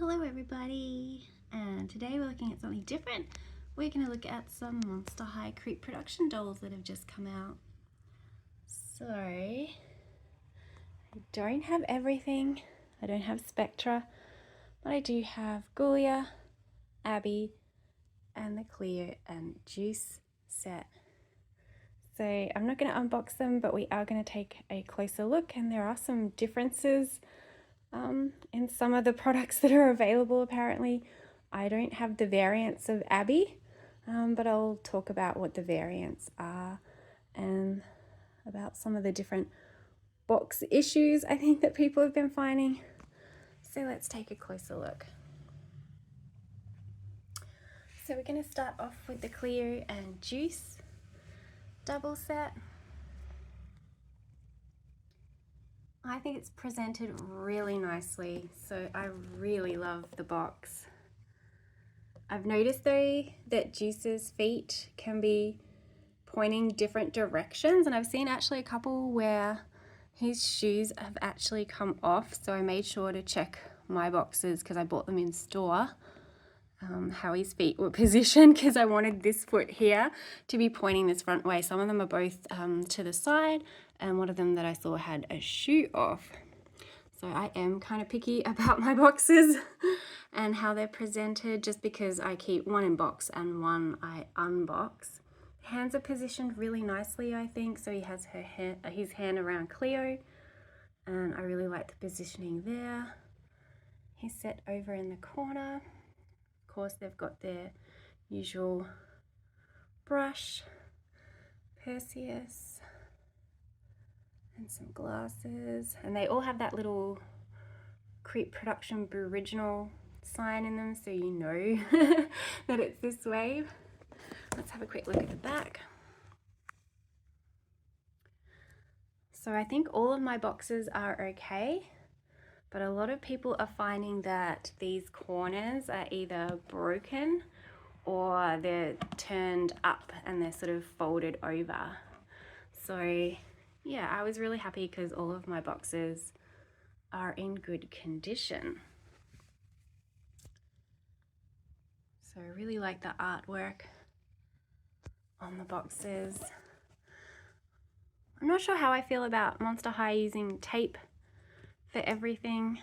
Hello everybody, and today we're looking at something different. We're going to look at some Monster High Creeproduction dolls that have just come out. So, I don't have everything. I don't have Spectra, but I do have Ghoulia, Abby, and the Cleo and Juice set. So I'm not going to unbox them, but we are going to take a closer look, and there are some differences in some of the products that are available apparently. I don't have the variants of Abby, but I'll talk about what the variants are and about some of the different box issues I think that people have been finding. So let's take a closer look. So we're going to start off with the Cleo and Juice double set. I think it's presented really nicely, so I really love the box. I've noticed though that Juice's feet can be pointing different directions, and I've seen actually a couple where his shoes have actually come off, so I made sure to check my boxes because I bought them in store, how his feet were positioned, because I wanted this foot here to be pointing this front way. Some of them are both to the side, and one of them that I saw had a shoe off. So I am kind of picky about my boxes and how they're presented, just because I keep one in box and one I unbox. Hands are positioned really nicely, I think. So he has his hand around Cleo, and I really like the positioning there. He's set over in the corner. Of course, they've got their usual brush, Perseus, and some glasses, and they all have that little Creeproduction original sign in them, so you know that it's this wave. Let's have a quick look at the back. So I think all of my boxes are okay, but a lot of people are finding that these corners are either broken or they're turned up and they're sort of folded over. So yeah, I was really happy because all of my boxes are in good condition. So I really like the artwork on the boxes. I'm not sure how I feel about Monster High using tape for everything.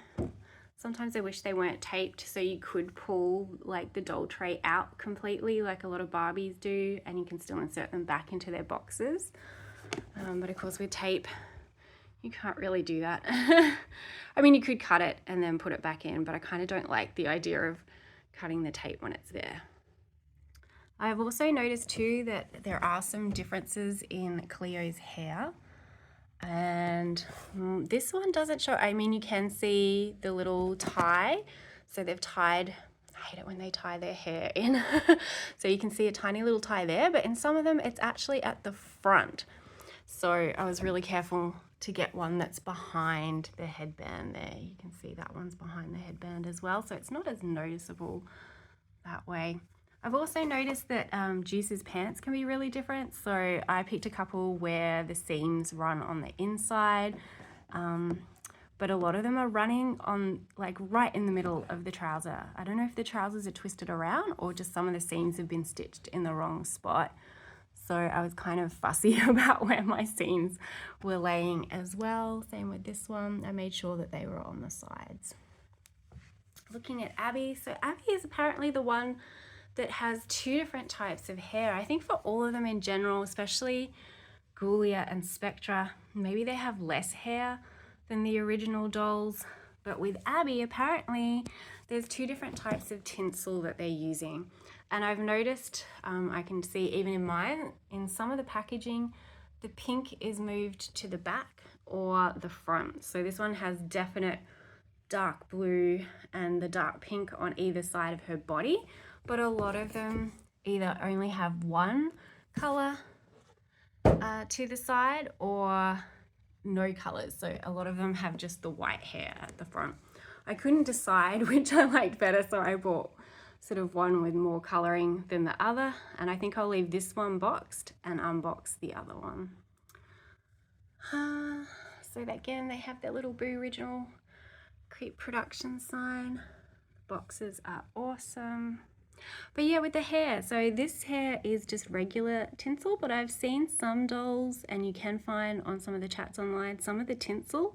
Sometimes I wish they weren't taped so you could pull like the doll tray out completely like a lot of Barbies do, and you can still insert them back into their boxes. But of course with tape, you can't really do that. I mean, you could cut it and then put it back in, but I kind of don't like the idea of cutting the tape when it's there. I've also noticed too that there are some differences in Cleo's hair, and this one doesn't show. I mean, you can see the little tie, so they've tied, I hate it when they tie their hair in, so you can see a tiny little tie there, but in some of them it's actually at the front. So I was really careful to get one that's behind the headband there. You can see that one's behind the headband as well, so it's not as noticeable that way. I've also noticed that Juice's pants can be really different, so I picked a couple where the seams run on the inside, but a lot of them are running on like right in the middle of the trouser. I don't know if the trousers are twisted around or just some of the seams have been stitched in the wrong spot. So I was kind of fussy about where my seams were laying as well. Same with this one. I made sure that they were on the sides. Looking at Abby, so Abby is apparently the one that has two different types of hair. I think for all of them in general, especially Ghoulia and Spectra, maybe they have less hair than the original dolls. But with Abby, apparently there's two different types of tinsel that they're using. And I've noticed, I can see even in mine, in some of the packaging, the pink is moved to the back or the front. So this one has definite dark blue and the dark pink on either side of her body, but a lot of them either only have one color to the side or no colors. So a lot of them have just the white hair at the front. I couldn't decide which I liked better, so I bought sort of one with more coloring than the other, and I think I'll leave this one boxed and unbox the other one. So again, they have their little Boo Original Creeproduction sign. boxes are awesome. But yeah, with the hair, so this hair is just regular tinsel, but I've seen some dolls, and you can find on some of the chats online, some of the tinsel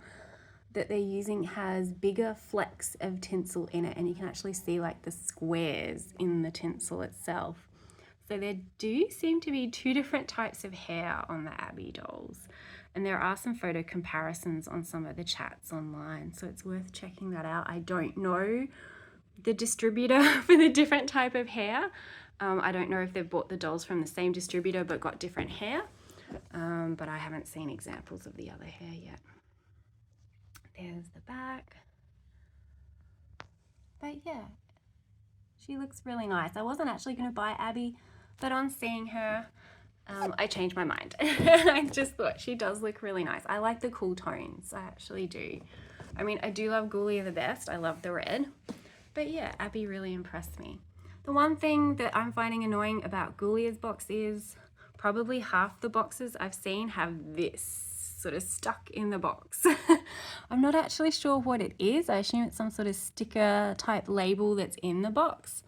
that they're using has bigger flecks of tinsel in it, and you can actually see like the squares in the tinsel itself. So there do seem to be two different types of hair on the Abby dolls, and there are some photo comparisons on some of the chats online, so it's worth checking that out. I don't know the distributor for the different type of hair. I don't know if they've bought the dolls from the same distributor but got different hair, but I haven't seen examples of the other hair yet. There's the back. But yeah, she looks really nice. I wasn't actually going to buy Abby, but on seeing her, I changed my mind. I just thought she does look really nice. I like the cool tones, I actually do. I mean, I do love Ghoulia the best. I love the red. But yeah, Abby really impressed me. The one thing that I'm finding annoying about Ghoulia's box is probably half the boxes I've seen have this sort of stuck in the box. I'm not actually sure what it is. I assume it's some sort of sticker type label that's in the box,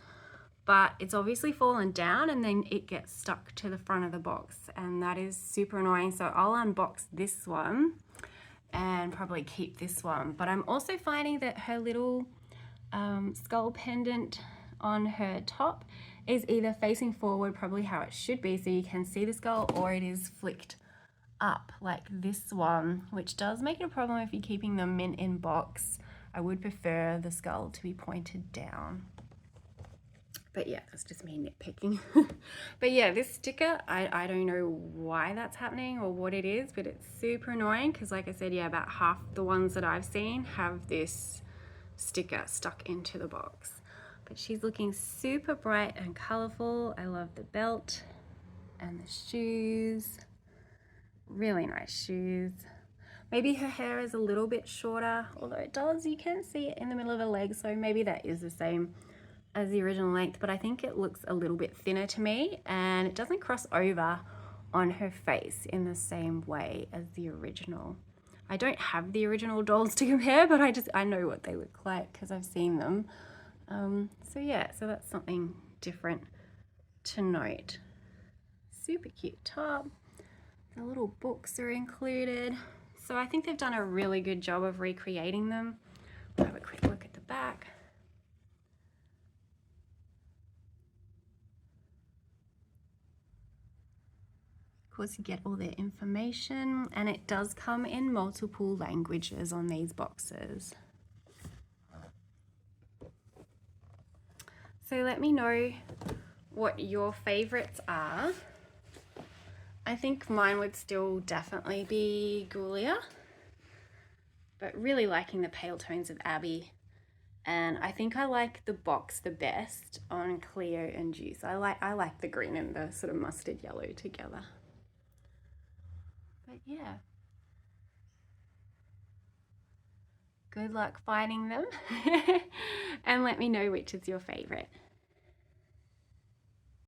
but it's obviously fallen down and then it gets stuck to the front of the box, and that is super annoying. So I'll unbox this one and probably keep this one. But I'm also finding that her little skull pendant on her top is either facing forward, probably how it should be so you can see the skull, or it is flicked up like this one, which does make it a problem if you're keeping them in box. I would prefer the skull to be pointed down. But yeah, that's just me nitpicking. But yeah, this sticker, I don't know why that's happening or what it is, but it's super annoying because like I said, yeah, about half the ones that I've seen have this sticker stuck into the box. But she's looking super bright and colorful. I love the belt and the shoes. Really nice shoes. Maybe her hair is a little bit shorter, although it does, you can see it in the middle of her leg, so maybe that is the same as the original length, but I think it looks a little bit thinner to me, and it doesn't cross over on her face in the same way as the original. I don't have the original dolls to compare, but I know what they look like because I've seen them. So yeah, so that's something different to note. Super cute top. The little books are included. So I think they've done a really good job of recreating them. We'll have a quick look at the back. Of course, you get all their information, and it does come in multiple languages on these boxes. So let me know what your favorites are. I think mine would still definitely be Ghoulia, but really liking the pale tones of Abby. And I think I like the box the best on Cleo and Juice. I like the green and the sort of mustard yellow together. But yeah. Good luck finding them and let me know which is your favorite.